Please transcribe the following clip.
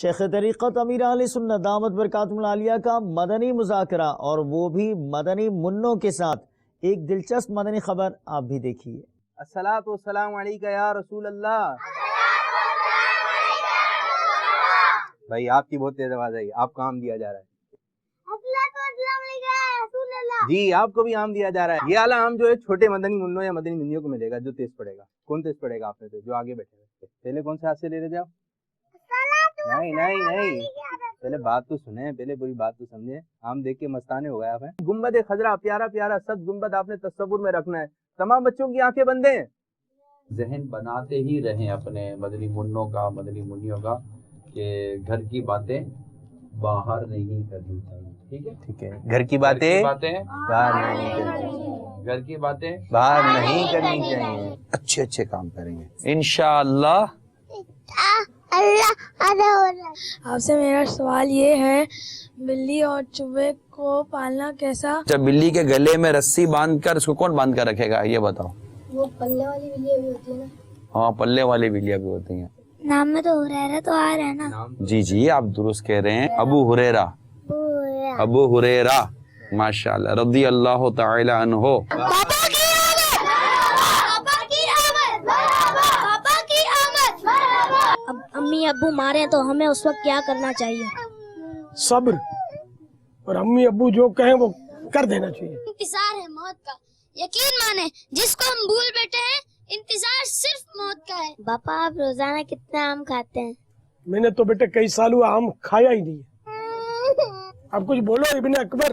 شیخ طریقت امیر اہل سنت دامت برکاتہم العالیہ کا مدنی مذاکرہ، اور وہ بھی مدنی منوں کے ساتھ۔ ایک دلچسپ مدنی خبر آپ بھی دیکھیے۔ الصلاۃ والسلام علیکہ یا رسول اللہ۔ بھائی آپ کی بہت تیز آواز آئی، آپ کو عام دیا جا رہا ہے۔ جی آپ کو بھی عام دیا جا رہا ہے۔ یہ اعلیٰ عام جو ہے چھوٹے مدنی منوں یا مدنی منیوں کو ملے گا جو تیز پڑے گا۔ کون تیز پڑے گا آپ میں سے جو آگے بیٹھے ہیں؟ پہلے کون سے ہاتھ سے لے رہے تھے آپ؟ نہیں، پہلے بات تو سنیں، پہلے پوری بات تو سمجھیں۔ عام دیکھ کے مستانے ہو گئے آپ ہیں۔ گنبد خضرا پیارا پیارا سب گنبد آپ نے تصور میں رکھنا ہے۔ تمام بچوں کی آنکھیں بند ہیں۔ ذہن بناتے ہی رہیں اپنے مدنی منوں کا، مدنی منیوں کا، کہ گھر کی باتیں باہر نہیں کرنی چاہیے۔ ٹھیک ہے، گھر کی باتیں باہر نہیں کرنی چاہیے، گھر کی باتیں باہر نہیں کرنی چاہیے۔ اچھے اچھے کام کریں گے انشاءاللہ۔ آپ سے میرا سوال یہ ہے، بلی اور چوہے کو پالنا کیسا؟ جب بلی کے گلے میں رسی باندھ کر، اس کو کون باندھ کر رکھے گا یہ بتاؤ؟ وہ پلے والی بلیاں بھی ہوتی ہے نا؟ ہاں پلے والی بلیاں بھی ہوتی ہیں۔ نام میں تو ہریرہ تو آ رہا ہے نا؟ جی آپ درست کہہ رہے ہیں، ابو ہریرہ ماشاءاللہ رضی اللہ تعالی عنہ۔ اب امی ابو مارے تو ہمیں اس وقت کیا کرنا چاہیے؟ صبر، اور امی ابو جو کہیں وہ کر دینا چاہیے۔ انتظار ہے موت کا، یقین مانے جس کو ہم بھول بیٹھے ہیں، انتظار صرف موت کا ہے۔ باپا آپ روزانہ کتنا آم کھاتے ہیں؟ میں نے تو بیٹے کئی سال ہوا آم کھایا ہی نہیں ہے۔ اب کچھ بولو ابن اکبر۔